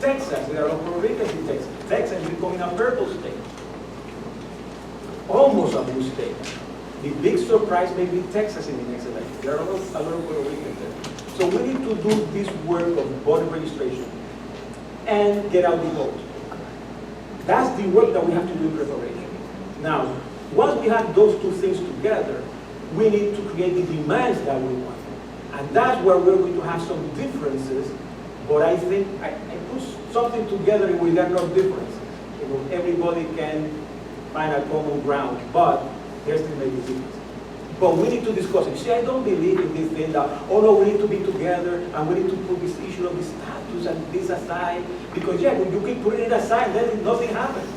Texas, there are no Puerto Ricans in Texas. Texas is becoming a purple state. Almost a blue state. The big surprise may be Texas in the next election. There are a lot of Puerto Ricans there. So we need to do this work of voter registration and get out the vote. That's the work that we have to do in preparation. Now, once we have those two things together, we need to create the demands that we want. And that's where we're going to have some differences, but I think I put something together and we got no differences. You know, everybody can find a common ground, but there's still maybe differences. But we need to discuss it. See, I don't believe in this thing that, oh no, we need to be together and we need to put this issue of the status and this aside. Because yeah, when you keep putting it aside, then nothing happens.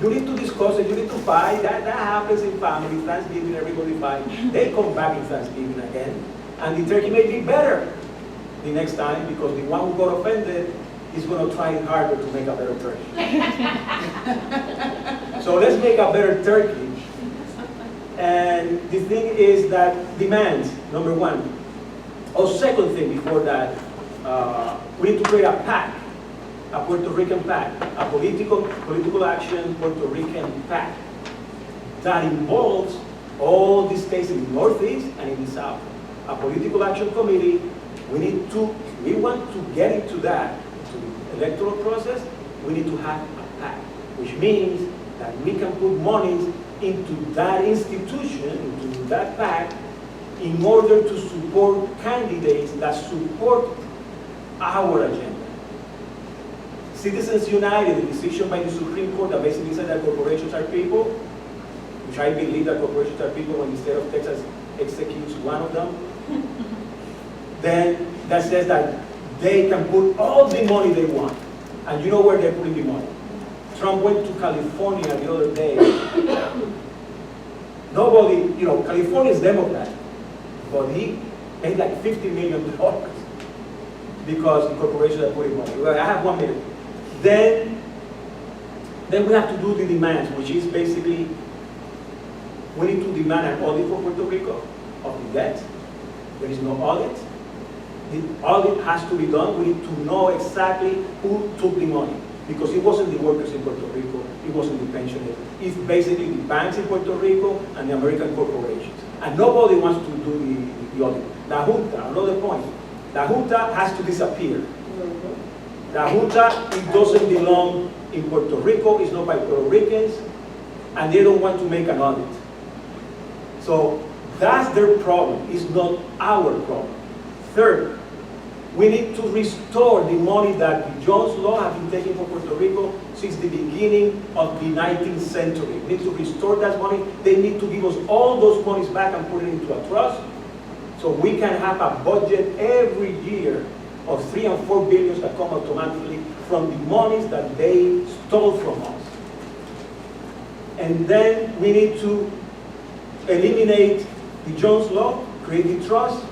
You need to discuss it, you need to fight. That happens in families, Thanksgiving, everybody fights. They come back in Thanksgiving again. And the turkey may be better the next time because the one who got offended is going to try harder to make a better turkey. So let's make a better turkey. And the thing is that demands, number one. Second thing before that, we need to create a PAC, a Puerto Rican PAC, a political action Puerto Rican PAC that involves all the states in the Northeast and in the South. A political action committee, we want to get into that, into the electoral process, we need to have a PAC, which means that we can put monies into that institution, into that PAC, in order to support candidates that support our agenda. Citizens United, the decision by the Supreme Court that basically said that corporations are people, which I believe that corporations are people when the state of Texas executes one of them, then that says that they can put all the money they want. And you know where they're putting the money. Trump went to California the other day. Nobody, you know, California is Democrat, but he paid like $50 million because the corporations are putting money. Well, I have 1 minute. Then we have to do the demands, which is basically, we need to demand an audit for Puerto Rico of the debt. There is no audit. The audit has to be done. We need to know exactly who took the money. Because it wasn't the workers in Puerto Rico, it wasn't the pensioners. It's basically the banks in Puerto Rico and the American corporations. And nobody wants to do the audit. La Junta, another point. La Junta has to disappear. La Junta, it doesn't belong in Puerto Rico, it's not by Puerto Ricans, and they don't want to make an audit. So that's their problem, it's not our problem. Third, we need to restore the money that the Jones Law have been taking from Puerto Rico since the beginning of the 19th century. We need to restore that money. They need to give us all those monies back and put it into a trust so we can have a budget every year of 3 and 4 billion that come automatically from the monies that they stole from us. And then we need to eliminate the Jones Law, create the trust,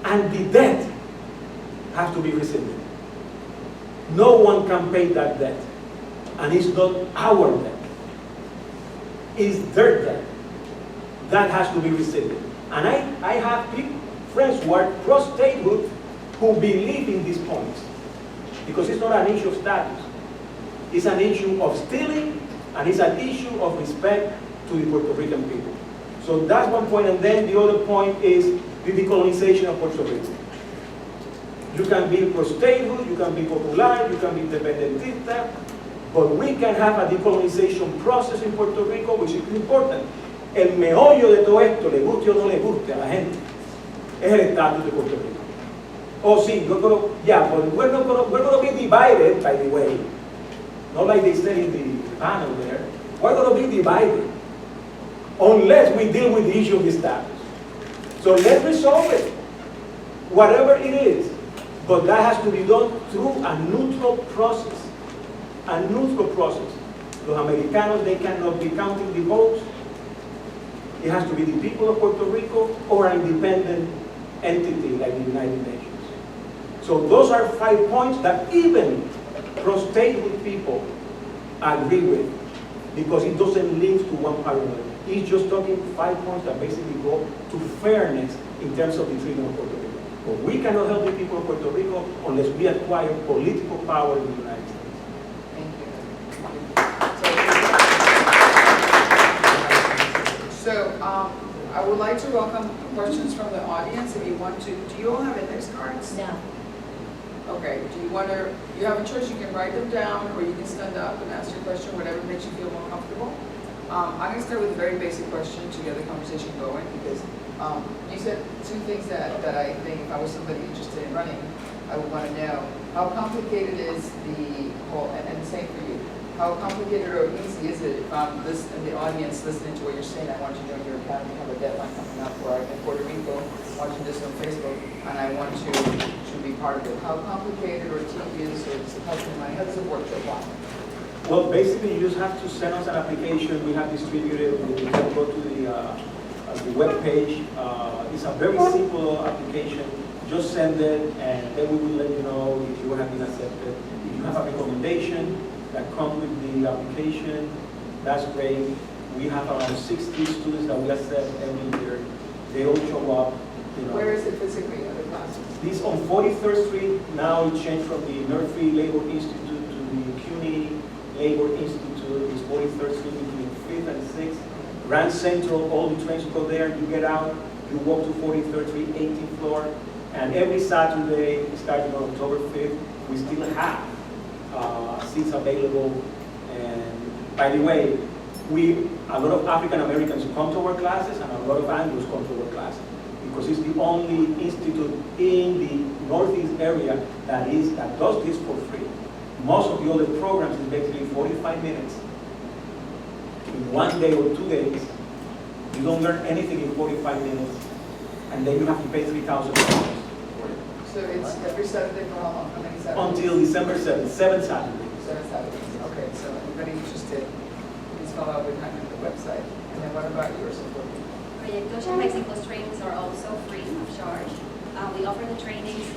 and the debt have to be rescinded. No one can pay that debt. And it's not our debt. It's their debt. That has to be rescinded. And I have friends who are pro-statehood who believe in these points. Because it's not an issue of status. It's an issue of stealing, and it's an issue of respect to the Puerto Rican people. So that's one point, and then the other point is the decolonization of Puerto Rico. You can be pro-statehood, you can be popular, you can be independentista, but we can have a decolonization process in Puerto Rico, which is important. El meollo de todo esto, le guste o no le guste a la gente, es el estatus de Puerto Rico. Oh, sí, but we're going to be divided, by the way, not like they said in the panel there. We're going to be divided unless we deal with the issue of the status. So let's resolve it, whatever it is. But that has to be done through a neutral process. A neutral process. Los Americanos, they cannot be counting the votes. It has to be the people of Puerto Rico or an independent entity like the United Nations. So those are 5 points that even pro-statehood people agree with, because it doesn't link to one parallel. It's just talking 5 points that basically go to fairness in terms of the treatment of Puerto Rico. But we cannot help the people of Puerto Rico unless we acquire political power in the United States. Thank you. So, I would like to welcome questions from the audience. If you want to, do you all have index cards? No. Okay, do you want to, you have a choice, you can write them down or you can stand up and ask your question, whatever makes you feel more comfortable. I'm going to start with a very basic question to get the conversation going because you said two things that I think if I was somebody interested in running, I would want to know. How complicated is the whole, and same for you, how complicated or easy is it if I'm in the audience listening to what you're saying, I want to join your academy, have a deadline coming up, or I'm in Puerto Rico watching this on Facebook and I want to be part of it. How complicated or tedious or does it cost me money? How does it work so far? Well, basically, you just have to send us an application. We have distributed it. You can go to the web page. It's a very simple application. Just send it, and then we will let you know if you have been accepted. If you have a recommendation that comes with the application, that's great. We have around 60 students that we accept every year. They all show up. You know. Where is it physically in the classes? This on 43rd Street. Now it changed from the Murphy Labor Institute to the CUNY Labor Institute. Is 43rd Street between 5th and 6th. Grand Central, all the trains go there. You get out, you walk to 43rd Street, 18th floor. And every Saturday, starting on October 5th, we still have seats available. And by the way, a lot of African Americans come to our classes and a lot of Anglos come to our classes because it's the only institute in the Northeast area that does this for free. Most of the other programs is basically 45 minutes in 1 day or 2 days. You don't learn anything in 45 minutes, and then you have to pay $3,000. So it's every Saturday for how long? How many Saturdays? Until December 7th, 7 Saturdays. 7 Saturdays. Okay, so anybody interested, please follow up with Jaime on the website. And then what about yours? Proyecto Mexico's trainings are also free of charge. We offer the trainings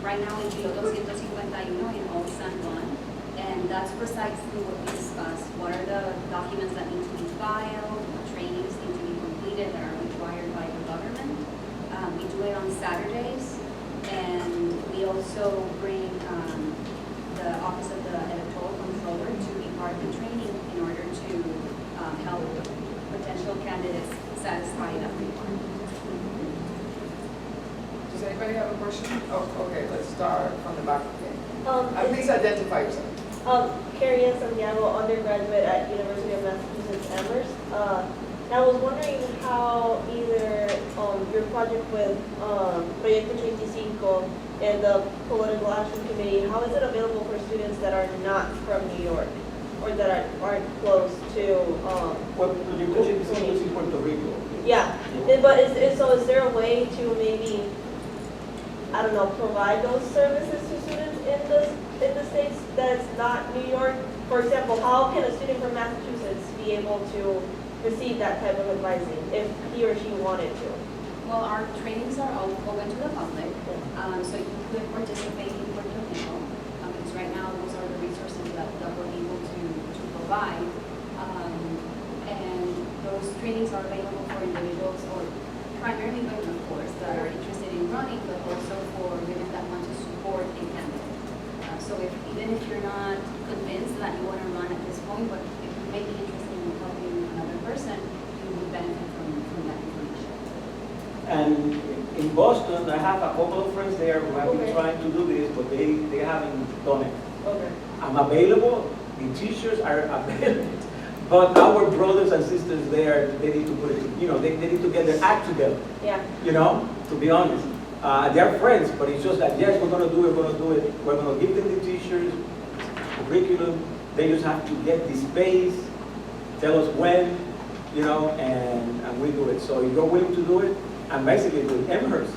right now in Kilo 251 in Old San Juan. And that's precisely what we discussed. What are the documents that need to be filed, what trainings need to be completed that are required by the government. We do it on Saturdays. And we also bring the Office of the Electoral Controller to be part of the training in order to help potential candidates satisfy that requirement. Does anybody have a question? Oh, okay, let's start from the back. Please identify yourself. Carrie Ann Santiago, undergraduate at University of Massachusetts Amherst. And I was wondering how either your project with Proyecto 25 and the Political Action Committee, how is it available for students that are not from New York or that aren't close to? Well, Proyecto 25 is in Puerto Rico. Yeah, but is there a way to maybe, I don't know, provide those services to students in the states that's not New York? For example, how can a student from Massachusetts be able to receive that type of advising if he or she wanted to? Well, our trainings are all open to the public, so you could participate in Puerto Rico, because right now those are the resources that we're able to provide. And those trainings are available for individuals, or primarily women, of course, that are interested in running, but also for women that want to support a candidate. So even if you're not convinced that you want to run at this point, but if you may be interested in helping another person, you would benefit from that information. And in Boston, I have a couple of friends there who have been trying to do this, but they haven't done it. Okay. I'm available, the teachers are available, but our brothers and sisters there, they need to put it, they need to get their act together. Yeah. To be honest. They're friends, but it's just that, yes, we're going to do it. We're going to give them the teachers, curriculum. They just have to get the space, tell us when, and we do it. So if you're willing to do it, and basically with Amherst,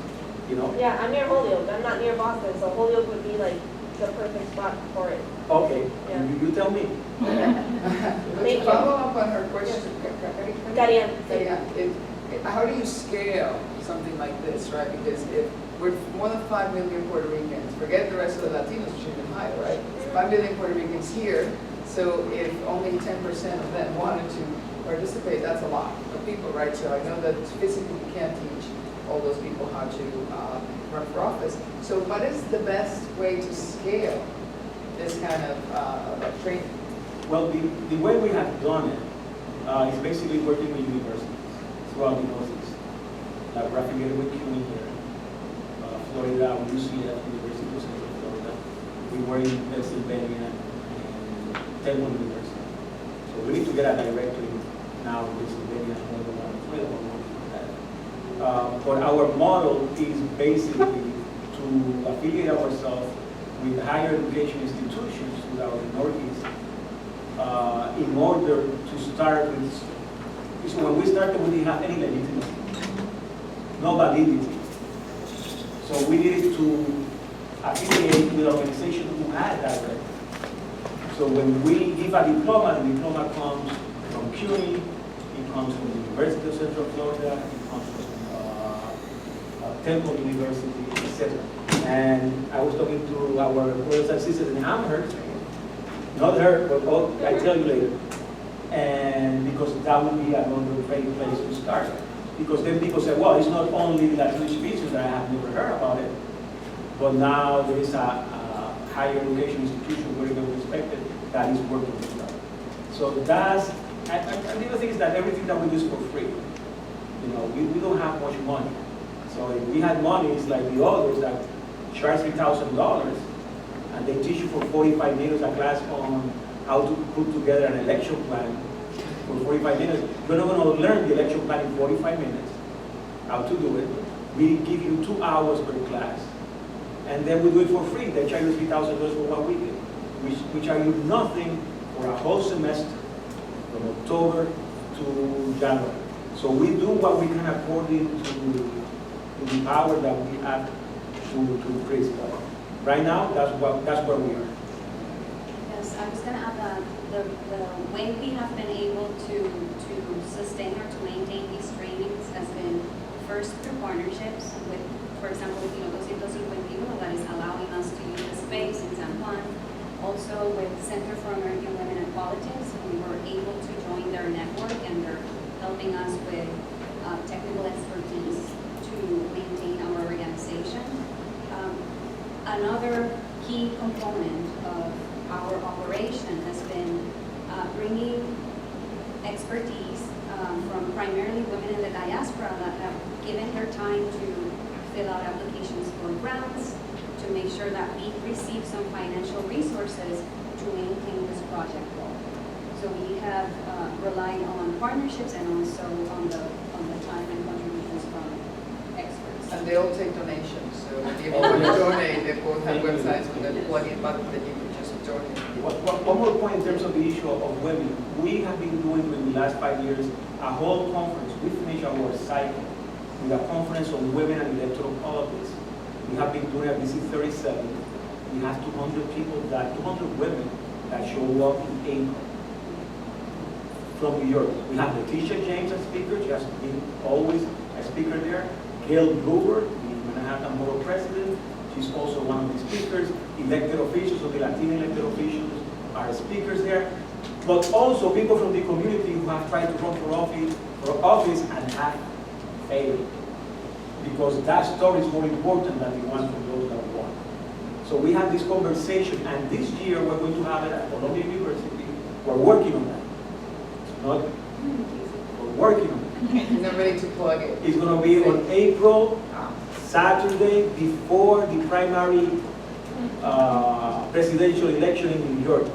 Yeah, I'm near Holyoke. I'm not near Boston, so Holyoke would be like the perfect spot for it. Okay, Yeah. you tell me. Thank you. Follow up on her question. Karian. How do you scale something like this, right? Because if we're more than 5 million Puerto Ricans, forget the rest of the Latinos, which are even higher, right? 5 million Puerto Ricans here, so if only 10% of them wanted to participate, that's a lot of people, right? So I know that physically you can't teach all those people how to run for office. So what is the best way to scale this kind of training? Well, the way we have done it is basically working with universities throughout the Northeast. Like we're affiliated with CUNY here, Florida, UCF, University of Central Florida. We were in Pennsylvania and Temple University. So we need to get a directory now in Pennsylvania and another one in Florida. But our model is basically to affiliate ourselves with higher education institutions throughout the Northeast in order to start with. So when we started, we didn't have any legitimacy, no validity. So we needed to affiliate with an organization who had that record. So when we give a diploma, the diploma comes from CUNY, it comes from the University of Central Florida, it comes from Temple University, etc. And I was talking to our brothers and sisters in Amherst, not her, but I'll tell you later. And because that would be another great place to start. Because then people say, well, it's not only the Latino species that I have never heard about it, but now there is a higher education institution very well respected that is working with that. So that's, and the other thing is that everything that we do is for free. You know, we don't have much money. So if we had money, it's like the others that charge $3,000 and they teach you for 45 minutes a class on how to put together an election plan for 45 minutes. You're not going to learn the election plan in 45 minutes, how to do it. We give you 2 hours per class. And then we do it for free. They charge you $3,000 for 1 weekend, which are you nothing for a whole semester from October to January. So we do what we can according to the power that we have to increase. Right now, that's where we are. Yes, I was going to add that the way we have been able to sustain or to maintain these trainings has been first through partnerships with, for example, UnidosUS, that is allowing us to use the space in San Juan. Also with Center for American Women in Politics, we were able to join their network and they're helping us with technical expertise to maintain our organization. Another key component of our operation has been bringing expertise from primarily women in the diaspora that have given their time to fill out applications for grants, to make sure that we receive some financial resources to maintain this project goal. So we have relied on partnerships and also on the time and contributions from experts. And they all take donations, so if you want to donate, they both have websites with a plug-in button that you can just donate. One more point in terms of the issue of women. We have been doing in the last 5 years a whole conference. We finished our cycle with a conference on women and electoral politics. We have been doing a visit 37. We have 200 women that show up in April from New York. We have Letitia James as speaker. She has been always a speaker there. Gail Brewer, the Manhattan Borough President. She's also one of the speakers. Elected officials, so the Latino elected officials are speakers there. But also people from the community who have tried to run for office and have failed. Because that story is more important than the one from those that won. So we have this conversation, and this year we're going to have it at Columbia University. We're working on that. We're working on it. You're not ready to plug it. It's going to be on April, Saturday, before the primary presidential election in New York.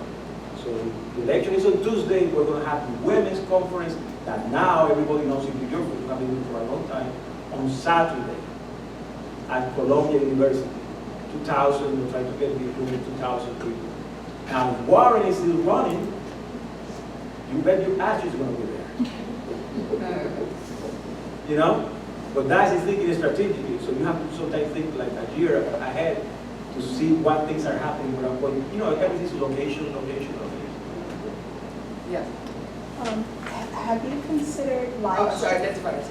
So the election is on Tuesday. We're going to have the women's conference that now everybody knows in New York, but we have been doing for a long time, on Saturday at Columbia University. 2,000, we're trying to get the 2,000 people. Now, if Warren is still running, you bet your ass is going to be there. You know? But that is thinking strategically. So you have to sometimes think like a year ahead to see what things are happening. But you know, everything is location. Yeah. Have you considered live? Oh, sorry, that's fine.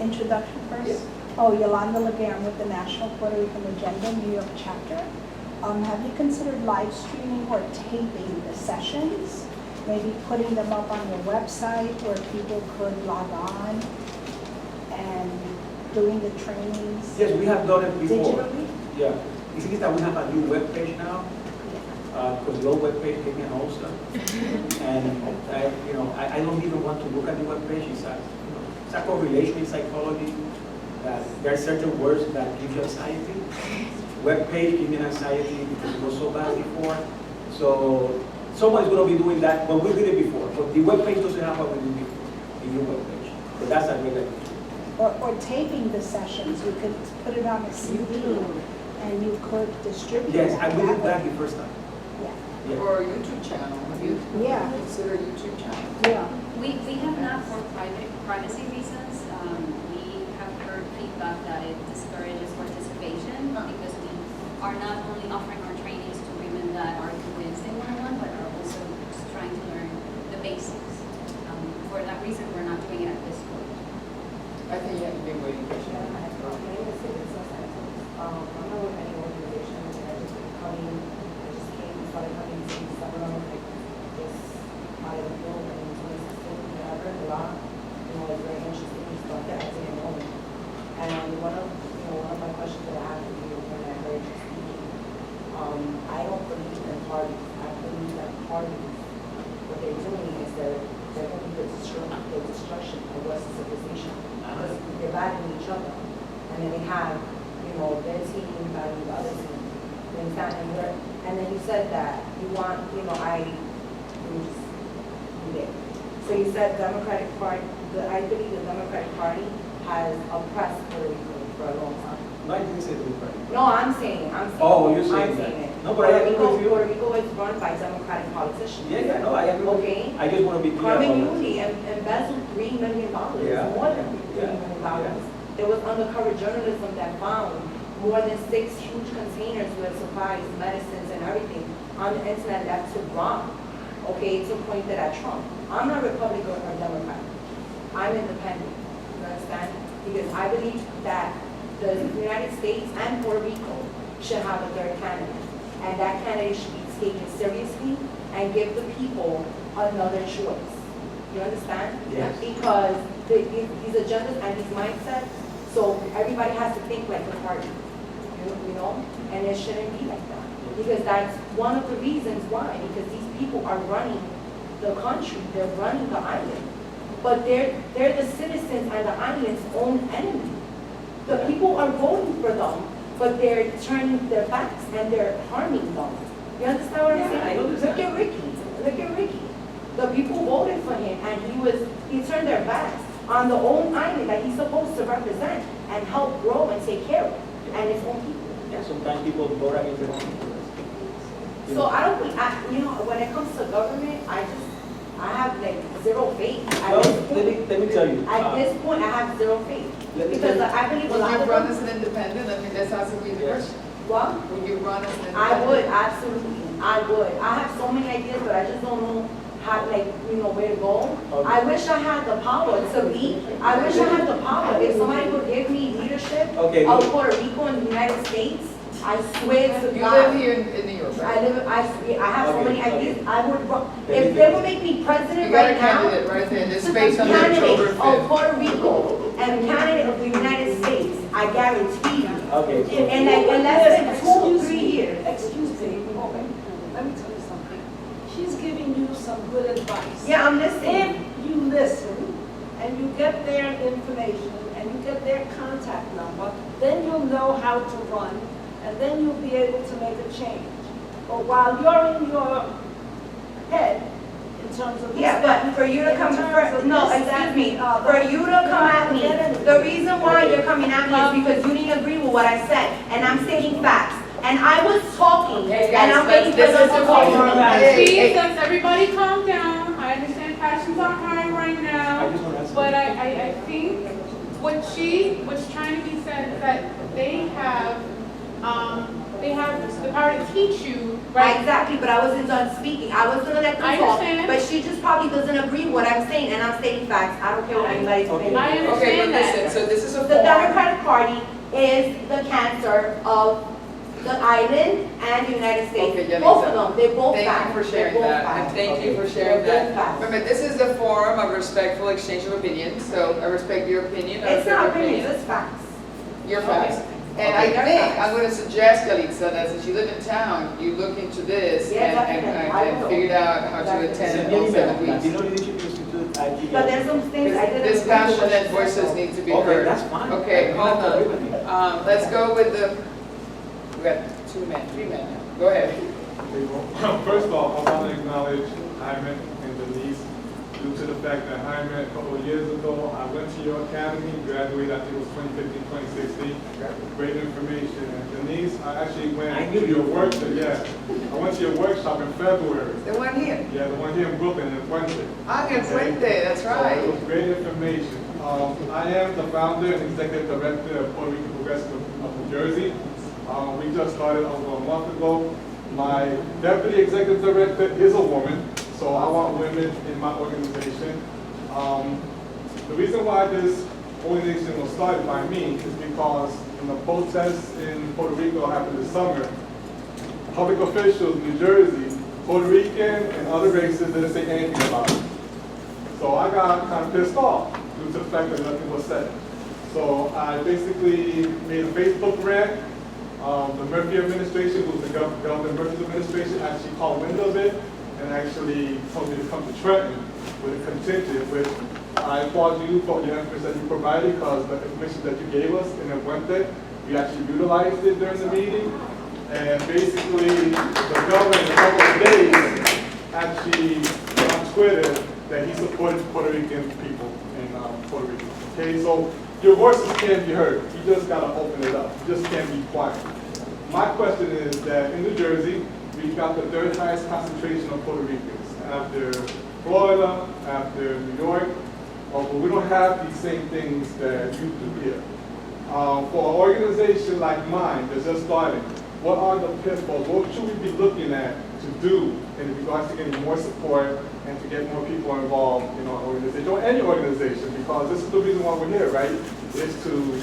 Introduction first? Yes. Oh, Yolanda Leguerin with the National Puerto Rican Agenda, New York chapter. Have you considered live streaming or taping the sessions? Maybe putting them up on your website where people could log on and doing the trainings Yes, we have done it before. digitally? Yeah. The thing is that we have a new webpage now, because the old webpage gave me an ulcer. And I don't even want to look at the webpage. It's a correlation in psychology that there are certain words that give you anxiety. Webpage give me anxiety because it was so bad before. So someone's going to be doing that, but we did it before. But the webpage doesn't have what we did before, the new webpage. But that's a great idea. Or taping the sessions, you could put it on a CD and you could distribute it. Yes, I we did that the first time. Yeah, Yeah. Or a YouTube channel, have you Yeah. considered a YouTube channel? yeah. We have not for privacy reasons. We have heard feedback that it discourages participation because we are not only offering our trainings to women that are convinced they want to learn, but are also just trying to learn the basics. For that reason, we're not doing it at this point. I think you have to be waiting for Yeah, my name is Jennice. I'm not with any organization, I just came, started coming to summer, like, just out of the blue, and in 2016, I heard a lot, it's very interesting stuff that I didn't know. And one of my questions that I have for you when I heard you speaking, I don't believe in parties. I believe that parties, what they're doing is they're going to be the destruction of Western civilization. Because they're battling each other. And then they have, their team battling the other team. You understand? And then you said that you want, So you said Democratic Party, I believe the Democratic Party has oppressed Puerto Rico for a long time. No, I didn't say Democratic. No, I'm saying. Oh, you're saying I'm that. saying it. No, but I agree with you. Puerto Rico is run by Democratic politicians. Yeah, no, I agree. Okay. I just want to be clear. Carmen about Yuli embezzled $3 million, Yeah. more than $3 Yeah. million. There was undercover journalism that found more than 6 huge containers with supplies, medicines, and everything on the internet that took wrong, okay, to point it at Trump. I'm not Republican or Democrat. I'm independent, you understand? Because I believe that the United States and Puerto Rico should have a third candidate. And that candidate should be taken seriously and give the people another choice. You understand? Yes. Because these agendas and these mindsets, so everybody has to think like the party, and it shouldn't be like that. Because that's one of the reasons why, because these people are running the country, they're running the island. But they're the citizens and the island's own enemy. The people are voting for them, but they're turning their backs and they're harming them. You understand what I'm saying? I understand. Look at Ricky. The people voted for him and he turned their backs on the own island that he's supposed to represent and help grow and take care of, and his own people. Yeah, sometimes people vote against their own people. So I don't, when it comes to government, I have like zero faith. Well, let me tell you. At this point, I have zero faith. Let me Because tell you. I believe a Would lot you of run them, as an independent? I mean, that's absolutely the Yes. question. well, Would you run as an independent? I would, absolutely, I would. I have so many ideas, but I just don't know how, where to go. Okay. I wish I had the power to be, I wish I had the power. If somebody would give me leadership Okay. of Puerto Rico and the United States, I swear to You God. live here in New York, right? I have so many Okay, ideas. I would, There if you they go. would make me You president got a right now, candidate right there, there's space on there, candidate October of 5th. Puerto Rico and candidate of the United States, I guarantee you. Okay. So, In less than 2 or 3 years. Excuse me, let me tell you something. She's giving you some good advice. Yeah, I'm listening. If you listen and you get their information and you get their contact number, then you'll know how to run and then you'll be able to make a change. But while you're in your head, in terms of this. Yeah, but for you to come, no, excuse me, for you to come at me, the reason why you're coming at me is because you didn't agree with what I said, and I'm stating facts. And I was talking, Hey, and guys, I'm waiting for this them is to the talk. forum. Please, Hey, let's everybody calm down. I understand passions are high right I now, just want to ask. but I think what she was trying to be said is that they have the power to teach you, right? Exactly, but I wasn't done speaking. I was gonna let I them talk, understand. but she just probably doesn't agree with what I'm saying, and I'm stating facts. I don't care what anybody's Okay. saying. I Okay, but understand that. listen, so this is a The forum. Democratic Party is the cancer of the island and the United States. Okay, Jennice. Both of them, they're both Thank facts. you for sharing They're both that, and facts. thank you for sharing They're that. both facts. Remember, this is the forum of respectful exchange of opinions, so I respect your opinion, I It's respect not your opinions, opinion. it's facts. You're fast. And I think, I'm gonna suggest, Yalitza, that since you live in town, you look into this Yeah, definitely. I and will. figured out how to Definitely. attend all 7 weeks. Latino Leadership Institute at Gmail. But there's some things I didn't. This passionate voices need to be Okay, heard. that's fine. Okay, hold I agree with you. on. Let's go with we got 3 men now. Go ahead. First of all, I want to acknowledge Jaime and Denise due to the fact that Jaime, a couple of years ago, I went to your academy, graduated, I think it was 2015, 2016. Great information. And Denise, I actually went to your workshop, I went to your workshop in February. The one here. Yeah, the one here in Brooklyn, in Fuentes. In Fuente, that's So right. it was great information. I am the founder and executive director of Puerto Rico Progressive of New Jersey. We just started over a month ago. My deputy executive director is a woman, so I want women in my organization. The reason why this organization was started by me is because when the protests in Puerto Rico happened this summer, public officials in New Jersey, Puerto Rican and other races didn't say anything about it. So I got kind of pissed off due to the fact that nothing was said. So I basically made a Facebook rant. The Murphy administration, who's the Governor Murphy's administration, actually caught wind of it and actually told me to come to Trenton with a contingent, which I applaud you for your efforts that you provided, because the information that you gave us in Fuente, we actually utilized it during the meeting. And basically, the governor in a couple of days actually on Twitter that he supported Puerto Rican people in Puerto Rico. Okay, so your voices can be heard. You just gotta open it up. You just can't be quiet. My question is that in New Jersey, we've got the 3rd highest concentration of Puerto Ricans after Florida, after New York, but we don't have these same things that you do here. For an organization like mine that's just starting, what are the pitfalls? What should we be looking at to do in regards to getting more support and to get more people involved in our organization or any organization? Because this is the reason why we're here, right? Is to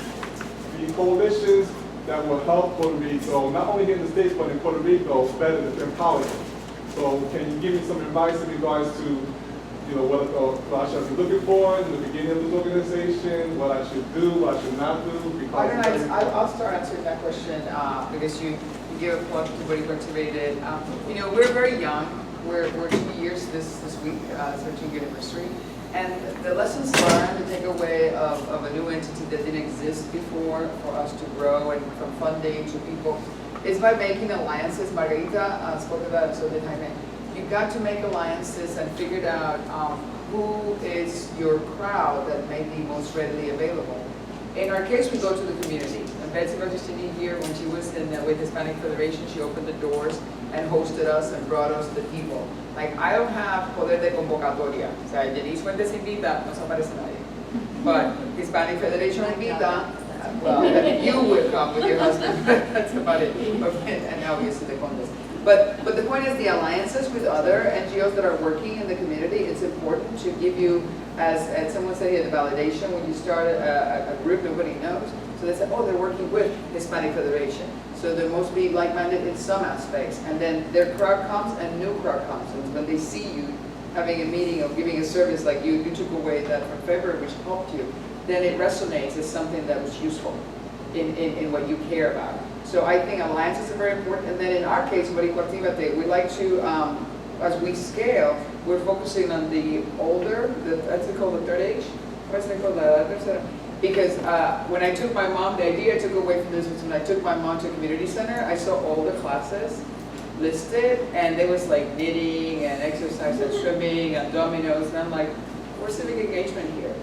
be coalitions that will help Puerto Rico, not only here in the States, but in Puerto Rico, better to empower them. So can you give me some advice in regards to, what I should be looking for in the beginning of this organization, what I should do, what I should not do? Because I'll start answering that question because you gave a plug to BoricuActivatEd. We're very young. We're 2 years this week, it's our 2-year anniversary. And the lessons learned, the takeaway of a new entity that didn't exist before for us to grow and from funding to people is by making alliances. Margarita spoke about it, so did Jaime. You've got to make alliances and figure out who is your crowd that may be most readily available. In our case, we go to the community. And Betsy Registini here, when she was with Hispanic Federation, she opened the doors and hosted us and brought us the people. Like, I don't have poder de convocatoria. O sea, Jennice Fuentes invita, no se aparece nadie. But Hispanic Federation invita, well, you will come with your husband. That's about it. And obviously the contest. But the point is the alliances with other NGOs that are working in the community, it's important to give you, as someone said here, the validation when you start a group nobody knows. So they say, oh, they're working with Hispanic Federation. So they must be like-minded in some aspects. And then their crowd comes and new crowd comes. And when they see you having a meeting or giving a service like you took away that from February, which helped you, then it resonates as something that was useful in what you care about. So I think alliances are very important. And then in our case, BoricuActivatEd, we like to, as we scale, we're focusing on the older, that's called the third age? What's it called? Because when I took my mom, the idea I took away from this was when I took my mom to a community center, I saw all the classes listed, and there was like knitting and exercise and swimming and dominoes, and I'm like, where's civic engagement here?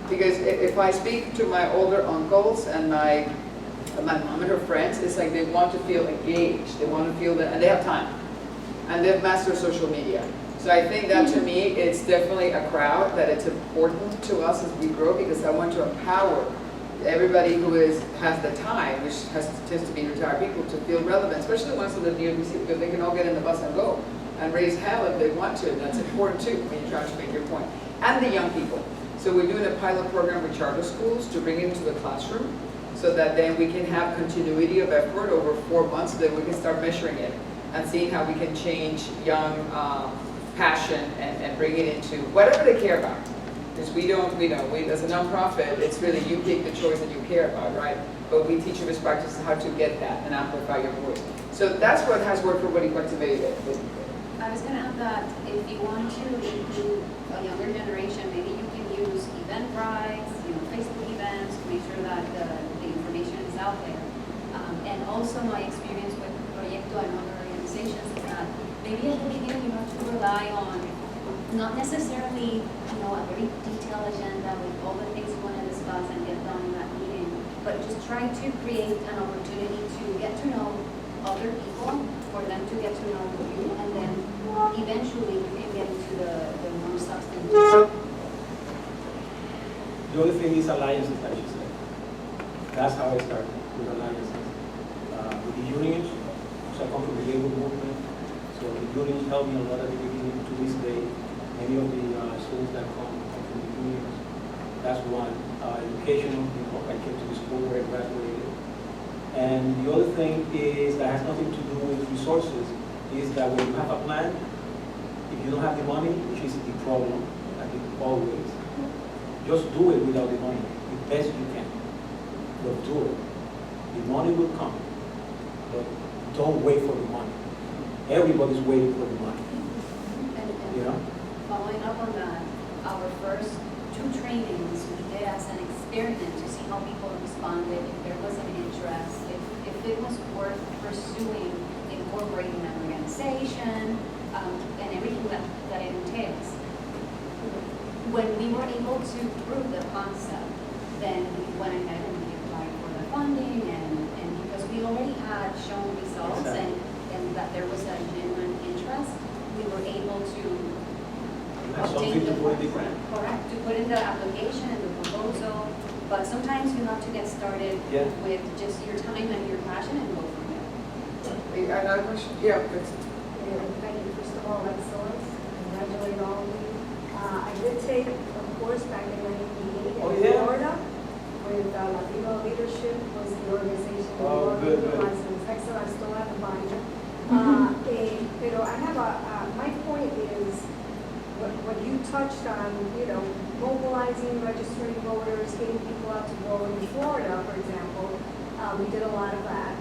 Because if I speak to my older uncles and my mom and her friends, it's like they want to feel engaged, they want to feel that, and they have time, and they've mastered social media. So I think that to me, it's definitely a crowd that it's important to us as we grow, because I want to empower everybody who has the time, which tends to be retired people, to feel relevant, especially the ones that live near the city, because they can all get in the bus and go and raise hell if they want to. And that's important too when you're trying to make your point. And the young people. So we're doing a pilot program with charter schools to bring it into the classroom, so that then we can have continuity of effort over 4 months, so that we can start measuring it and seeing how we can change young passion and bring it into whatever they care about. Because we as a nonprofit, it's really you take the choice that you care about, right? But we teach you best practices how to get that and amplify your voice. So that's what has worked for BoricuActivatEd. I was gonna add that if you want to include a younger generation, maybe you can use Eventbrite, Facebook events, to make sure that the information is out there. And also my experience with Proyecto and other organizations is that maybe at the beginning you have to rely on not necessarily, a very detailed agenda with all the things you want to discuss and get done in that meeting, but just try to create an opportunity to get to know other people, for them to get to know you, and then eventually you can get into the more substantive. The other thing is alliances, like you said. That's how I started, with alliances. With the unions, so I come from the labor movement, so the unions helped me a lot at the beginning. To this day, many of the students that come from the unions, that's one. Education, I came to the school where I graduated. And the other thing is that has nothing to do with resources, is that when you have a plan, if you don't have the money, which is the problem, I think always, just do it without the money, the best you can. But do it. The money will come, but don't wait for the money. Everybody's waiting for the money. And following up on that, our first 2 trainings we did as an experiment to see how people responded, if there was an interest, if it was worth pursuing incorporating an organization, and everything that it entails. When we were able to prove the concept, then we went ahead and we applied for the funding, and because we already had shown results and that there was a genuine interest, we were able to obtain the grant. Correct, to put in the application and the proposal, but sometimes you have to get started with just your time and your passion and go from there. Another question? Yeah. Thank you. First of all, excellence. Congratulate all of you. I did take a course back in 1988 in Florida with Latino Leadership, was the organization. Good. Excellent. I still have a binder. Pero I have my point is what you touched on, mobilizing, registering voters, getting people out to vote. In Florida, for example, we did a lot of that.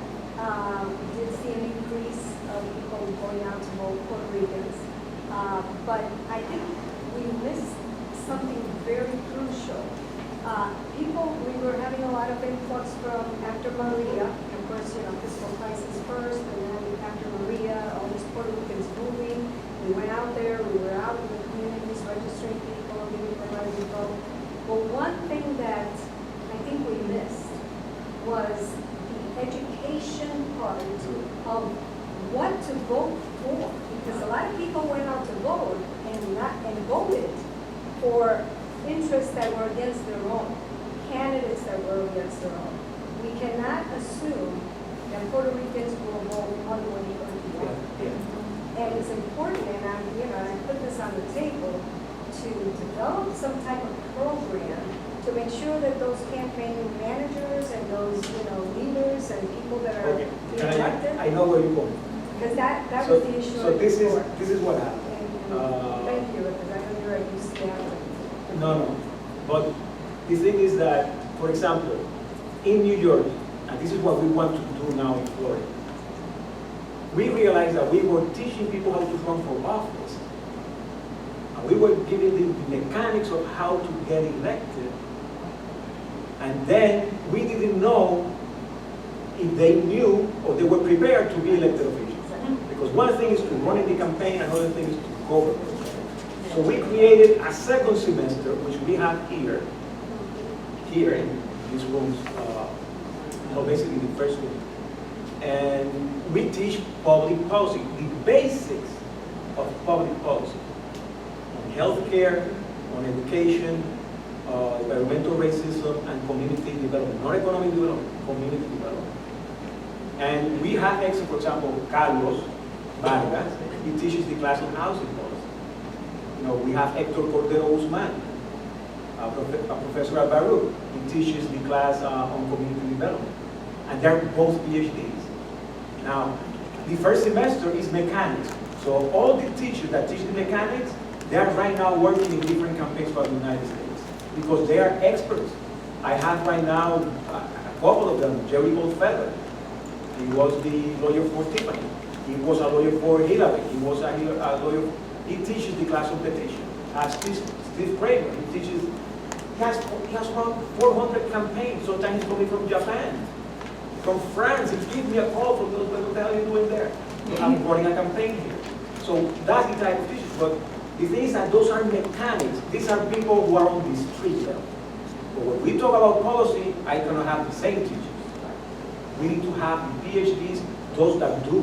We did see an increase of people going out to vote, Puerto Ricans. But I think we missed something very crucial. We were having a lot of influx from after Maria. Of course, fiscal crisis first, and then after Maria, all these Puerto Ricans moving. We went out there, we were out in the communities registering people, giving them right to vote. But one thing that I think we missed was the education part of what to vote for. Because a lot of people went out to vote and voted for interests that were against their own, candidates that were against their own. We cannot assume that Puerto Ricans will vote one way or the other. And it's important, and I put this on the table, to develop some type of program to make sure that those campaign managers and those leaders and people that are being elected. I know where you're going. Because that was the issue. So this is what happened. Thank you, because I know you're at UCL. No. But the thing is that, for example, in New York, and this is what we want to do now in Florida, we realized that we were teaching people how to run for office. And we were giving them the mechanics of how to get elected. And then we didn't know if they knew or they were prepared to be elected officials. Because one thing is to run in the campaign, another thing is to govern. So we created a second semester, which we have here in these rooms, basically the first room. And we teach public policy, the basics of public policy, on healthcare, on education, environmental racism, and community development. Not economic development, community development. And we have experts, for example, Carlos Varela, he teaches the class on housing policy. We have Hector Cordero Guzman, a professor at Baruch. He teaches the class on community development. And they're both PhDs. Now, the first semester is mechanics. So all the teachers that teach the mechanics, they're right now working in different campaigns for the United States. because they are experts. I have right now a couple of them. Jerry Goldfeather, he was the lawyer for Tiffany. He was a lawyer for Hillary. He was a lawyer. He teaches the class of petition. Steve Kramer, he teaches. He has around 400 campaigns. Sometimes he's coming from Japan, from France. He gives me a call from those people. What the hell are you doing there? I'm running a campaign here. So that's the type of teachers. But the thing is that those are mechanics. These are people who are on the street level. But when we talk about policy, I cannot have the same teachers. We need to have the PhDs, those that do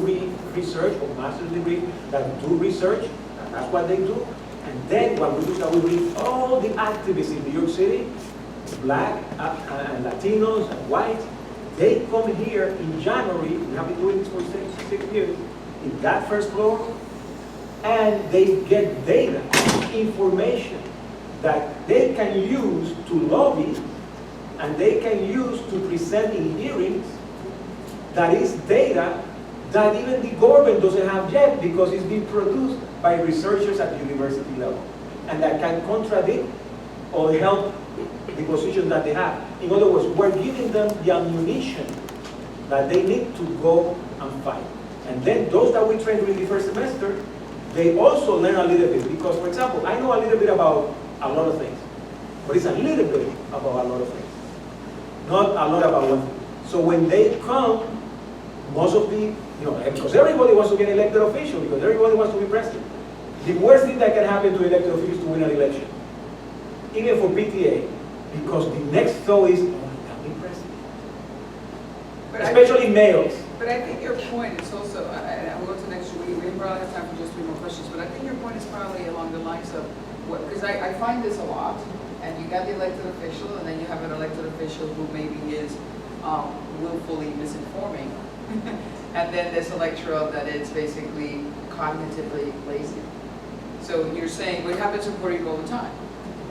research or master's degree, that do research, and that's what they do. And then what we do is that we bring all the activists in New York City, black and Latinos and whites. They come here in January. We have been doing this for six years in that first floor, and they get data, information that they can use to lobby, and they can use to present in hearings. That is data that even the government doesn't have yet, because it's been produced by researchers at the university level, and that can contradict or help the position that they have. In other words, we're giving them the ammunition that they need to go and fight. And then those that we train during the first semester, they also learn a little bit. Because, for example, I know a little bit about a lot of things, but it's a little bit about a lot of things, not a lot about one thing. So when they come, most of the, because everybody wants to get elected official, because everybody wants to be president. The worst thing that can happen to elected officials is to win an election, even for PTA, because the next thought is, oh, I can be president. Especially males. But I think your point is also, and we'll go to next week, we probably have time for just 3 more questions, but I think your point is probably along the lines of, because I find this a lot, and you got the elected official, and then you have an elected official who maybe is willfully misinforming, and then this electorate that it's basically cognitively lazy. So you're saying, what happens in Puerto Rico all the time,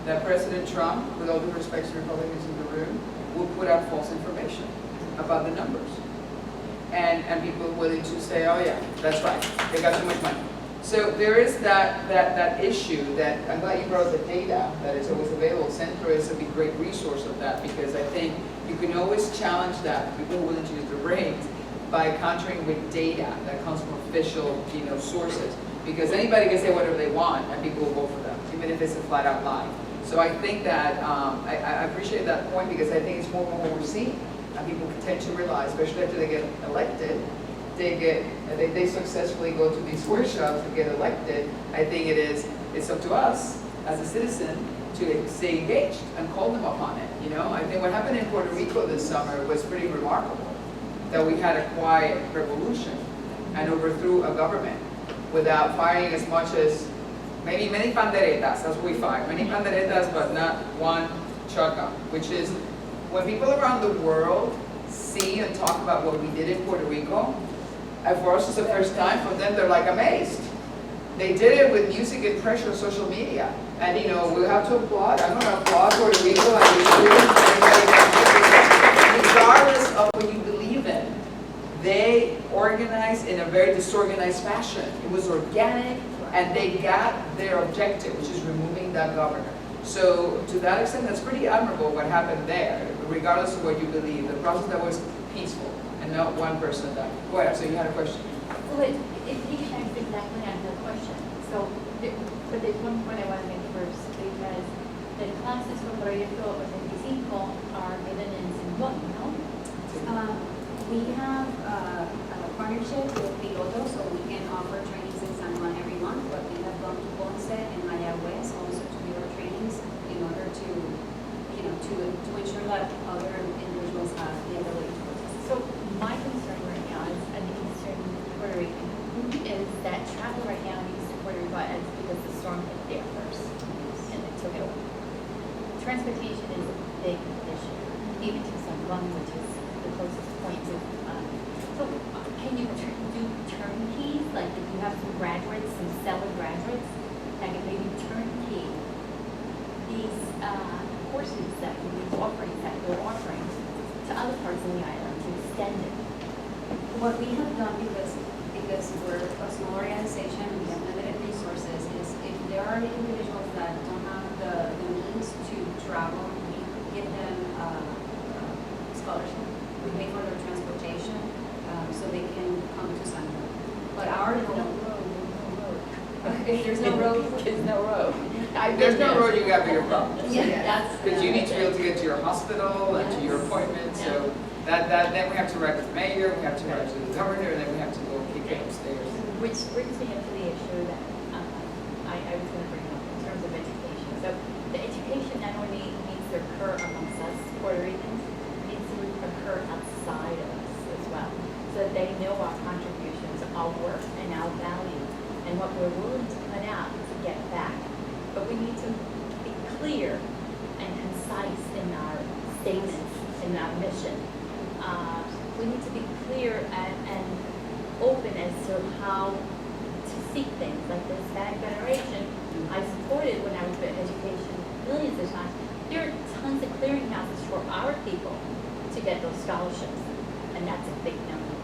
that President Trump, with all due respect to Republicans in the room, will put out false information about the numbers. And people are willing to say, oh yeah, that's right, they got too much money. So there is that issue that, I'm glad you brought the data, that is always available. Centro is a great resource of that, because I think you can always challenge that, people are willing to use the brains, by countering with data that comes from official sources. Because anybody can say whatever they want, and people will go for them, even if it's a flat out lie. So I think that, I appreciate that point, because I think it's more and more what we're seeing. And people tend to realize, especially after they get elected, they successfully go to these workshops to get elected. I think it's up to us as a citizen to stay engaged and call them upon it. I think what happened in Puerto Rico this summer was pretty remarkable. That we had a quiet revolution and overthrew a government without firing as much as many panderetas. That's what we fired. Many panderetas, but not one shotgun, which is, when people around the world see and talk about what we did in Puerto Rico, and for us it's the first time, for them they're like amazed. They did it with music and pressure on social media. And we have to applaud. I'm going to applaud Puerto Rico regardless of what you believe in. They organized in a very disorganized fashion. It was organic, and they got their objective, which is removing that governor. So to that extent, that's pretty admirable what happened there, regardless of what you believe. The process that was peaceful, and not one person died. Go ahead, so you had a question. Well, it piggybacks exactly on the question. So, but there's one point I want to make first, because the classes for Proyecto or 25 are given in Zimbabwe, no? We have a partnership with Piloto, so we can offer trainings in San Juan every month, but we have gone to Ponce and Mayagüez also to do our trainings in order to ensure that other individuals have the ability to participate. So my concern right now is, and the concern with Puerto Rican, is that travel right now needs to Puerto Rico is because the storm hit there first, and it took it away. Transportation is a big issue, even to San Juan, which is the closest point to. So can you do turnkeys? Like if you have some graduates, some stellar graduates, that can maybe turnkey these courses that you're offering to other parts of the island to extend it. What we have done, because because we're a small organization, we have limited resources, is if there are individuals that don't have the means to travel, we give them a scholarship. We pay for their transportation, so they can come to San Juan. But our goal, if there's no road, There's no road. There's no road, you got bigger problems. yeah, that's. Because you need to be able to get to your hospital and to your appointment, so then we have to write to the mayor, we have to write to the governor, and then we have to go kick it upstairs. Which brings me up to the issue that I was going to bring up in terms of education. So the education not only needs to occur amongst us Puerto Ricans, it needs to occur outside of us as well, so that they know our contributions, our work, and our value, and what we're willing to put out to get back. But we need to be clear and concise in our statements, in our mission. We need to be clear and open as to how to seek things. Like the Hispanic Federation, I supported when I was in education millions of times. There are tons of clearinghouses for our people to get those scholarships, and that's a big number.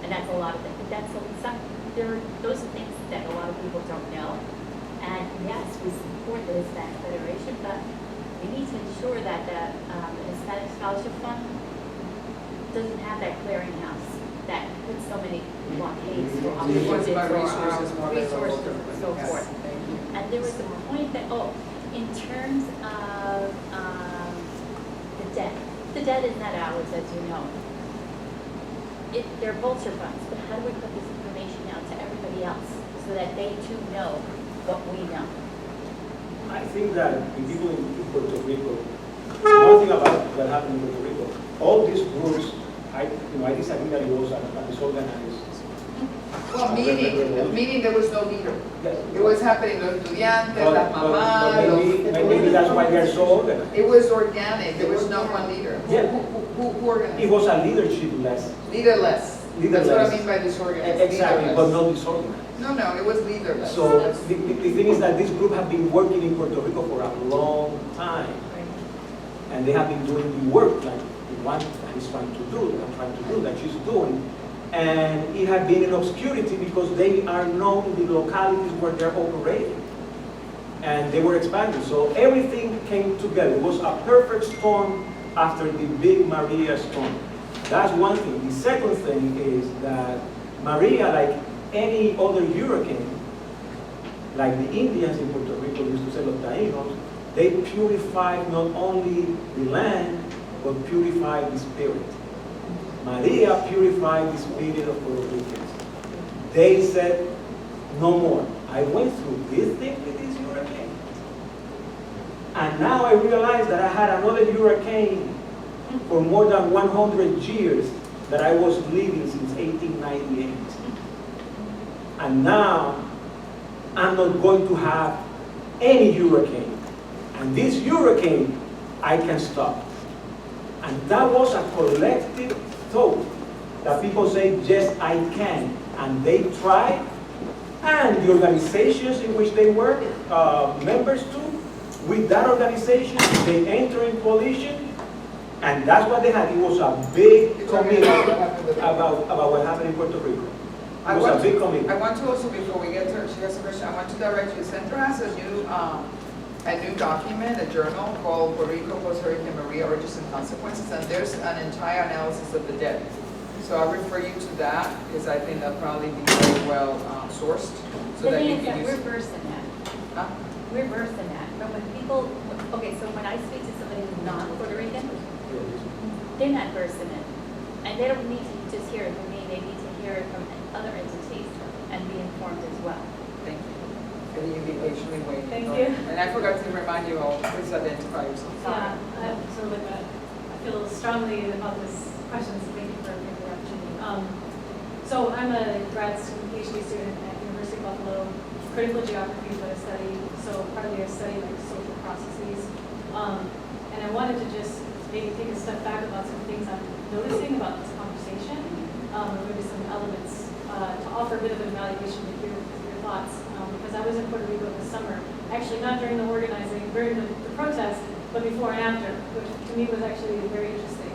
And that's a lot of things. Those are things that a lot of people don't know. And yes, we support the Hispanic Federation, but we need to ensure that the Hispanic Scholarship Fund doesn't have that clearinghouse that puts so many blockades for opportunities for our resources and so forth. And there was a point that, in terms of the debt is not ours, as you know. They're vulture funds, but how do we put this information out to everybody else so that they too know what we know? I think that the people in Puerto Rico, one thing about what happened in Puerto Rico, all these groups, I disagree that it was disorganized. Well, meaning there was no leader. Yes. It was happening, los estudiantes, las mamás. Maybe that's why they're so organized. It was organic, there was not one leader. Yeah. Who organized? It was a leadership less. Leaderless. That's what I mean by disorganized. Exactly, but Leaderless. not disorganized. No, it was leaderless. So the thing is that this group have been working in Puerto Rico for a long time. And they have been doing the work like the one that he's trying to do, that I'm trying to do, that she's doing. And it had been in obscurity because they are known in the localities where they're operating. And they were expanding. So everything came together. It was a perfect storm after the big Maria storm. That's one thing. The second thing is that Maria, like any other hurricane, like the Indians in Puerto Rico used to say, los taínos, they purified not only the land, but purified the spirit. Maria purified the spirit of Puerto Ricans. They said, no more. I went through this thing with this hurricane. And now I realize that I had another hurricane for more than 100 years that I was living since 1898. And now I'm not going to have any hurricane. And this hurricane, I can stop. And that was a collective thought that people say, yes, I can. And they tried. And the organizations in which they were members to, with that organization, they enter in coalition. And that's what they had. It was a big commitment about what happened in Puerto Rico. It was a big commitment. I want to also, before we get to her, she has a question, I want to direct you. The center has a new document, a journal called Puerto Rico Post Hurricane Maria, Origins and Consequences, and there's an entire analysis of the debt. So I'll refer you to that, because I think that'll probably be very well sourced. So that you can use. We're versed in that. Huh? We're versed in that. But when people, so when I speak to somebody who's non-Puerto Rican, they're not versed in it. And they don't need to just hear it from me, they need to hear it from other entities and be informed as well. Thank you. And you be patiently waiting. Thank you. And I forgot to remind you all, please identify yourself. Yeah, I feel strongly about this question, so thank you for the opportunity. So I'm a grad student, PhD student at University of Buffalo, critical geography is what I study, so partly I study like social processes. And I wanted to just maybe take a step back about some things I'm noticing about this conversation, or maybe some elements to offer a bit of an evaluation to hear your thoughts. Because I was in Puerto Rico this summer, actually not during the organizing, during the protest, but before and after, which to me was actually very interesting.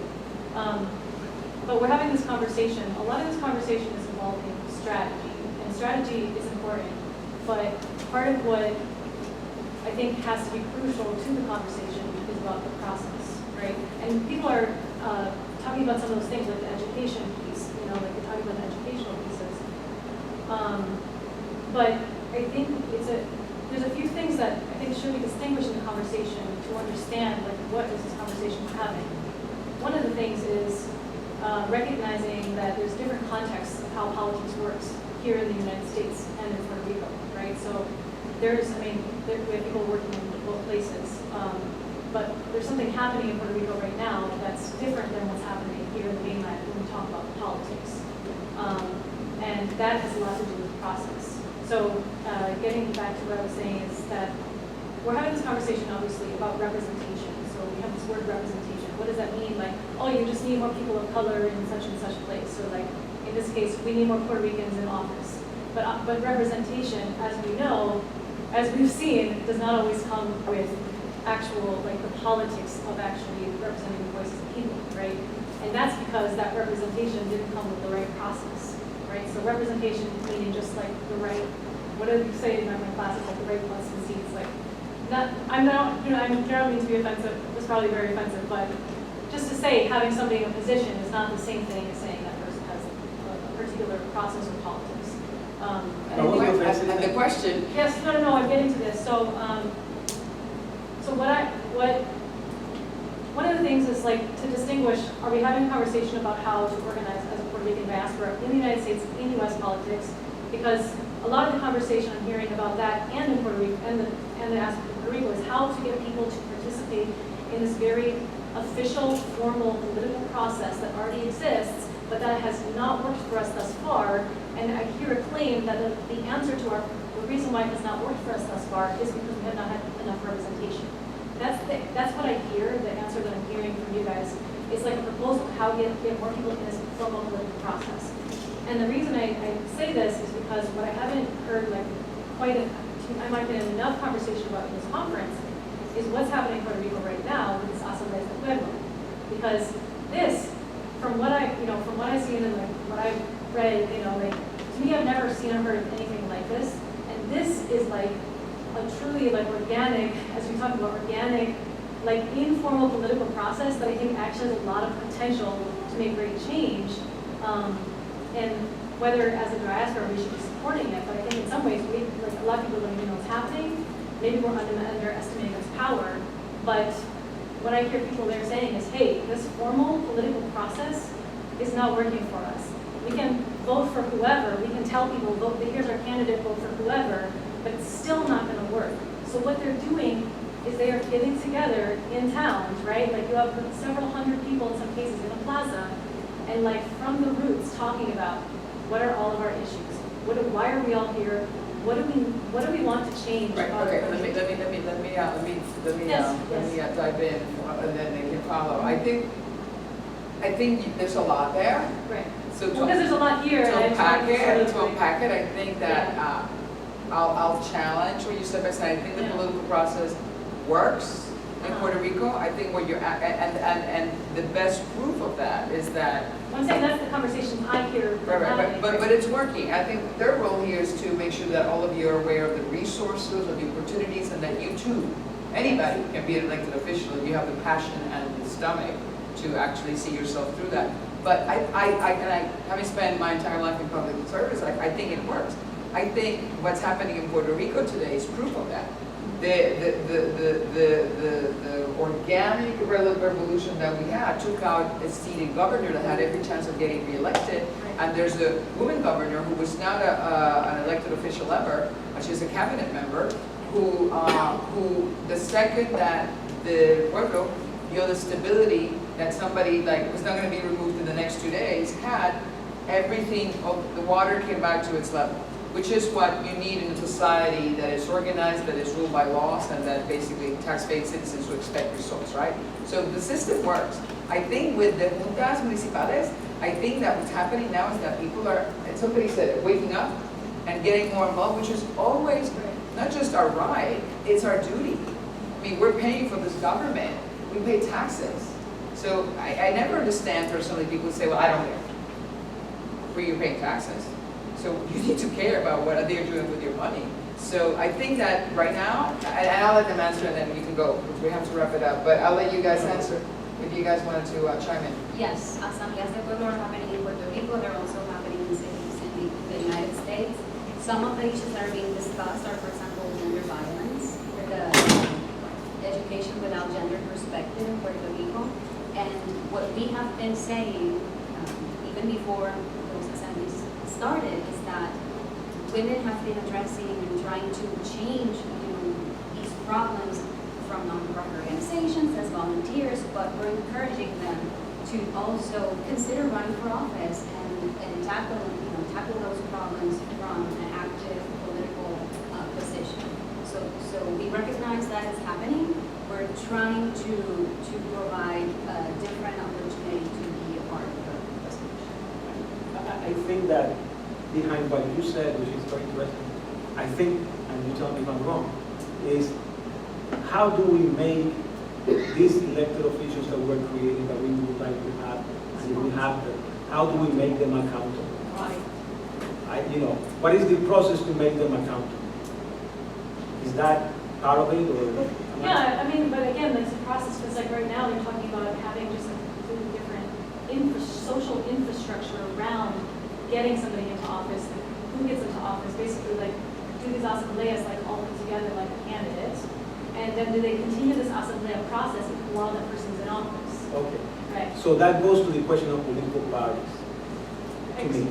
But we're having this conversation. A lot of this conversation is involving strategy. And strategy is important, but part of what I think has to be crucial to the conversation is about the process, right? And people are talking about some of those things like the education piece, you know, like they're talking about the educational pieces. But I think there's a few things that I think should be distinguished in the conversation to understand like what is this conversation we're having. One of the things is recognizing that there's different contexts of how politics works here in the United States and in Puerto Rico, right? So we have people working in both places, but there's something happening in Puerto Rico right now that's different than what's happening here in the mainland when we talk about politics. And that has a lot to do with the process. So getting back to what I was saying is that we're having this conversation obviously about representation. So we have this word representation. What does that mean? Like, oh, you just need more people of color in such and such place. So like, in this case, we need more Puerto Ricans in office. But representation, as we know, as we've seen, does not always come with actual, like the politics of actually representing the voices of people, right? And that's because that representation didn't come with the right process, right? So representation meaning just like the right, what did you say in my classes, like the right butts and seats, like, I don't mean to be offensive, it was probably very offensive, but just to say having somebody in a position is not the same thing as saying that person has a particular process of politics. And the question. Yes, no, I'm getting to this. So, one of the things is like to distinguish, are we having a conversation about how to organize as a Puerto Rican diaspora in the United States, in U.S. politics? Because a lot of the conversation I'm hearing about that and in Puerto Rico, and the aspect of Puerto Rico is how to get people to participate in this very official, formal political process that already exists, but that has not worked for us thus far. And I hear a claim that the answer to the reason why it has not worked for us thus far is because we have not had enough representation. That's what I hear, the answer that I'm hearing from you guys is like a proposal of how to get more people in this formal political process. And the reason I say this is because what I haven't heard like I might have been enough conversation about in this conference is what's happening in Puerto Rico right now with this Asamblea de Pueblo. Because this, from what I've seen and like what I've read, like to me I've never seen or heard of anything like this. And this is like a truly like organic, as we talk about organic, like informal political process that I think actually has a lot of potential to make great change. And whether as a diaspora we should be supporting it, but I think in some ways like a lot of people don't even know what's happening. Maybe we're underestimating its power. But what I hear people there saying is, hey, this formal political process is not working for us. We can vote for whoever, we can tell people, here's our candidate, vote for whoever, but it's still not going to work. So what they're doing is they are getting together in towns, right? Like you have several hundred people in some cases in a plaza, and like from the roots talking about what are all of our issues? Why are we all here? What do we want to change? Right. Okay. Let me dive in, and then they can follow. I think there's a lot there. Right. So because there's a lot here. To unpack it, I think that I'll challenge what you said by saying I think the political process works in Puerto Rico. I think where you're at, and the best proof of that is that. I'm saying that's the conversation I hear. Right. But it's working. I think their role here is to make sure that all of you are aware of the resources, of the opportunities, and that you too, anybody can be an elected official if you have the passion and the stomach to actually see yourself through that. But I having spent my entire life in public service, I think it works. I think what's happening in Puerto Rico today is proof of that. The organic revolution that we had took out a seated governor that had every chance of getting reelected, and there's a woman governor who was not an elected official ever, but she's a cabinet member, who the second that the Pueblo, the stability that somebody like was not going to be removed in the next 2 days had, everything of the water came back to its level, which is what you need in a society that is organized, that is ruled by laws, and that basically tax-paying citizens who expect results, right? So the system works. I think with the juntas municipales, I think that what's happening now is that people are, and somebody said, waking up and getting more involved, which is always not just our right, it's our duty. I mean, we're paying for this government. We pay taxes. So I never understand personally people who say, well, I don't care. Where you're paying taxes. So you need to care about what they're doing with your money. So I think that right now, and I'll let them answer and then you can go, because we have to wrap it up. But I'll let you guys answer if you guys wanted to chime in. Yes, asambleas de pueblo are happening in Puerto Rico, they're also happening in cities in the United States. Some of the issues that are being discussed are, for example, gender violence, the education without gender perspective in Puerto Rico. And what we have been saying, even before those assemblies started, is that women have been addressing and trying to change these problems from non-profit organizations as volunteers, but we're encouraging them to also consider running for office and tackle those problems from an active political position. So we recognize that it's happening. We're trying to provide a different opportunity to be a part of the solution. I think that behind what you said, which is very interesting, I think, and you tell me if I'm wrong, is how do we make these elected officials that we're creating, that we would like to have, and if we have them, how do we make them accountable? Right. What is the process to make them accountable? Is that part of it, or? Yeah, I mean, but again, it's a process, because like right now, they're talking about having just a completely different social infrastructure around getting somebody into office, like who gets into office, basically like do these asambleas like all put together like a candidate, and then do they continue this asamblea process while that person's in office? Okay. Right. So that goes to the question of political parties. To me.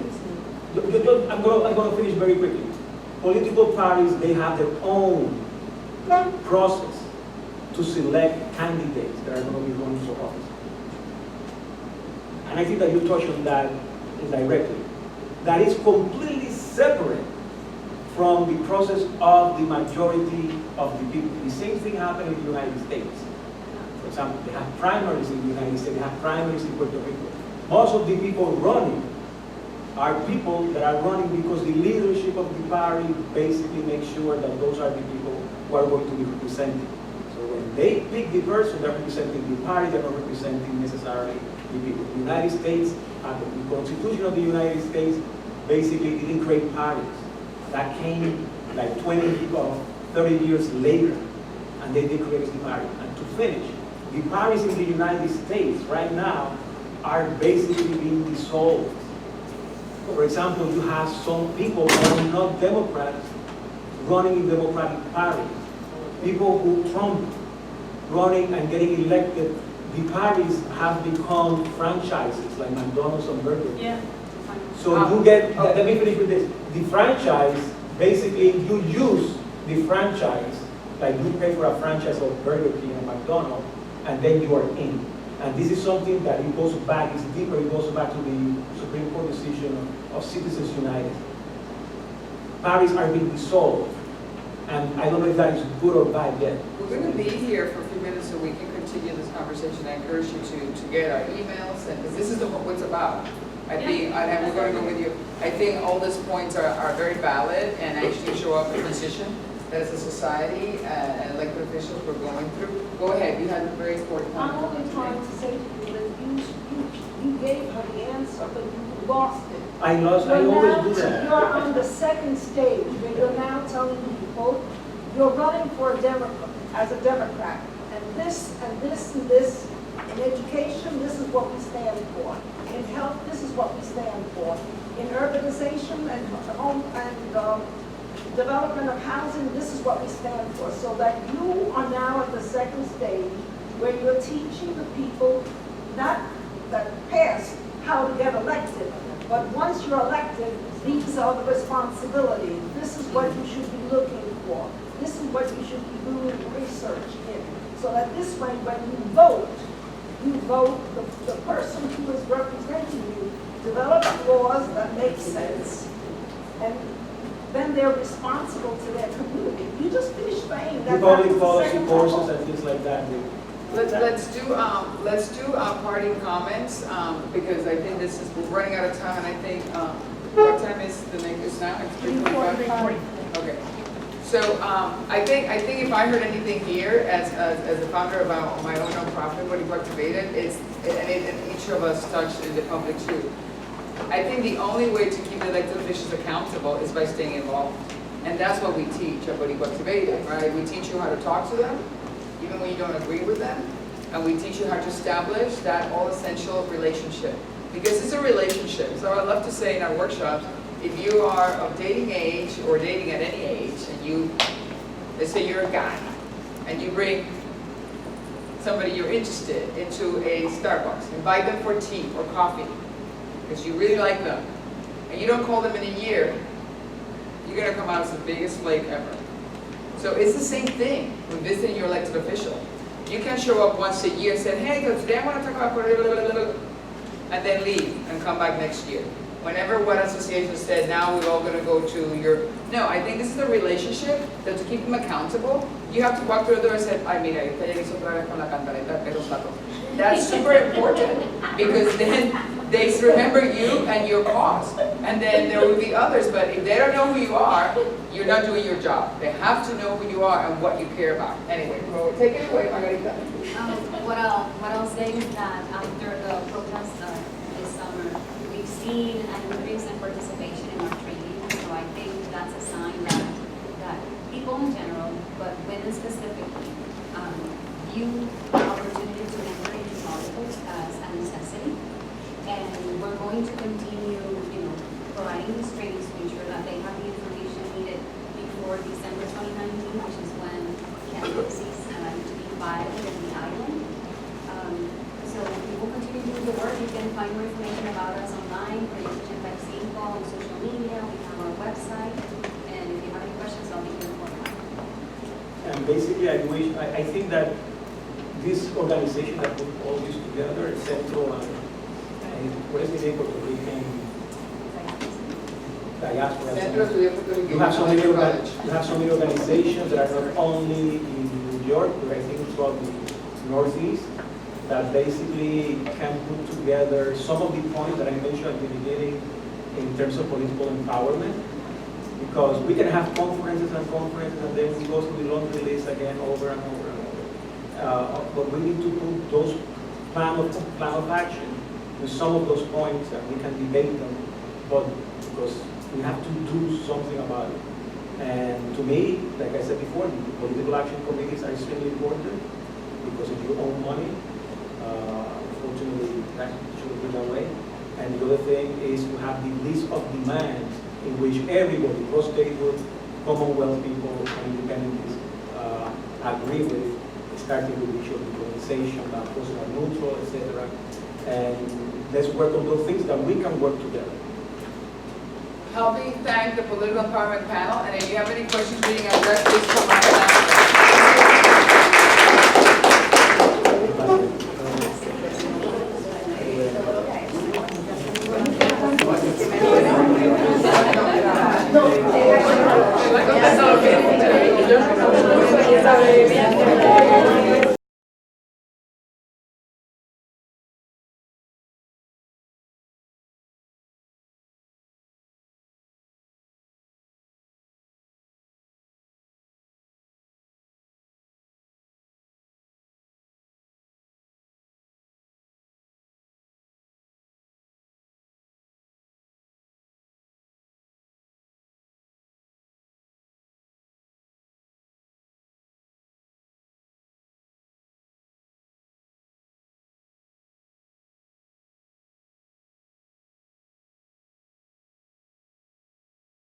I'm going to finish very quickly. Political parties, they have their own process to select candidates that are going to be running for office. And I think that you touched on that indirectly. That is completely separate from the process of the majority of the people. The same thing happened in the United States. For example, they have primaries in the United States, they have primaries in Puerto Rico. Most of the people running are people that are running because the leadership of the party basically makes sure that those are the people who are going to be represented. So when they pick the person, they're representing the party, they're not representing necessarily the people. The United States, the Constitution of the United States basically didn't create parties. That came like 20 or 30 years later, and they did create the party. And to finish, the parties in the United States right now are basically being dissolved. For example, you have some people who are not Democrats running in Democratic parties. People who Trump running and getting elected, the parties have become franchises like McDonald's and Burger King. Yeah. So you get, let me finish with this. The franchise, basically you use the franchise, like you pay for a franchise of Burger King and McDonald's, and then you are in. And this is something that it goes back, it's deeper, it goes back to the Supreme Court decision of Citizens United. Parties are being dissolved. And I don't know if that is good or bad yet. We're going to be here for a few minutes so we can continue this conversation. I encourage you to get our emails, and because this is what it's about. I think, and we're going to go with you. I think all these points are very valid and actually show up the position that as a society and elected officials we're going through. Go ahead, you had a very important point. I'm only trying to say to you that you gave her the answer, but you lost it. I always do that. You're on the second stage, where you're now telling people you're running for a Democrat, as a Democrat. And this, and this, and this. In education, this is what we stand for. In health, this is what we stand for. In urbanization and home and development of housing, this is what we stand for. So that you are now at the second stage where you're teaching the people, not that passed, how to get elected. But once you're elected, these are the responsibilities. This is what you should be looking for. This is what you should be doing research in. So that this way, when you vote the person who is representing you, develop laws that make sense, and then they're responsible to their community. You just finished saying that. Public policy courses and things like that. Let's do parting comments because I think we're running out of time, and I think what time is the next now? It's 3:45. Okay. So I think if I heard anything here as a founder of my own nonprofit, BoricuActivatEd, and each of us touched in the public too. I think the only way to keep the elected officials accountable is by staying involved. And that's what we teach at BoricuActivatEd, right? We teach you how to talk to them, even when you don't agree with them. And we teach you how to establish that all-essential relationship. Because it's a relationship. So I love to say in our workshops, if you are of dating age or dating at any age, and let's say you're a guy, and you bring somebody you're interested into a Starbucks, invite them for tea or coffee, because you really like them, and you don't call them in a year, you're gonna come out as the biggest flake ever. So it's the same thing when visiting your elected official. You can show up once a year and say, hey, today I want to talk about blah, blah, blah, blah, and then leave and come back next year. Whenever one association said, now we're all going to go to your... No, I think this is a relationship that to keep them accountable, you have to walk through the door and say, ay, mira, ahorita ya hizo otra vez con la cantareta de los gatos. That's super important, because then they remember you and your cause. And then there will be others, but if they don't know who you are, you're not doing your job. They have to know who you are and what you care about. Anyway, well, take it away, Margarita. What I'll say is that after the protest this summer, we've seen an increase in participation in our training. So I think that's a sign that people in general, but women specifically, view the opportunity to enter into politics as a necessity. And we're going to continue, providing these trainings to ensure that they have the information needed before December 2019, which is when candidacies need to be filed in the island. So we will continue doing the work. You can find more information about us online, Proyecto on social media. We have our website. And if you have any questions, I'll be here for you. And basically, I think that this organization that put all this together, Central and what is the name of the Puerto Rican Diaspora? You have so many organizations that are not only in New York, but I think throughout the Northeast, that basically can put together some of the points that I mentioned at the beginning in terms of political empowerment. Because we can have conferences and then we go through the laundry list again over and over and over. But we need to put those plan of action with some of those points, and we can debate them, but because we have to do something about it. And to me, like I said before, the political action committees are extremely important, because if you own money, unfortunately that should be that way. And the other thing is to have the list of demands in which everybody, cross-statehood, Commonwealth people, and independents agree with, starting with the issue of decolonization, personal neutral, etc. And let's work on those things that we can work together. Help me thank the Political Empowerment Panel, and if you have any questions reading our press, please come up and ask them.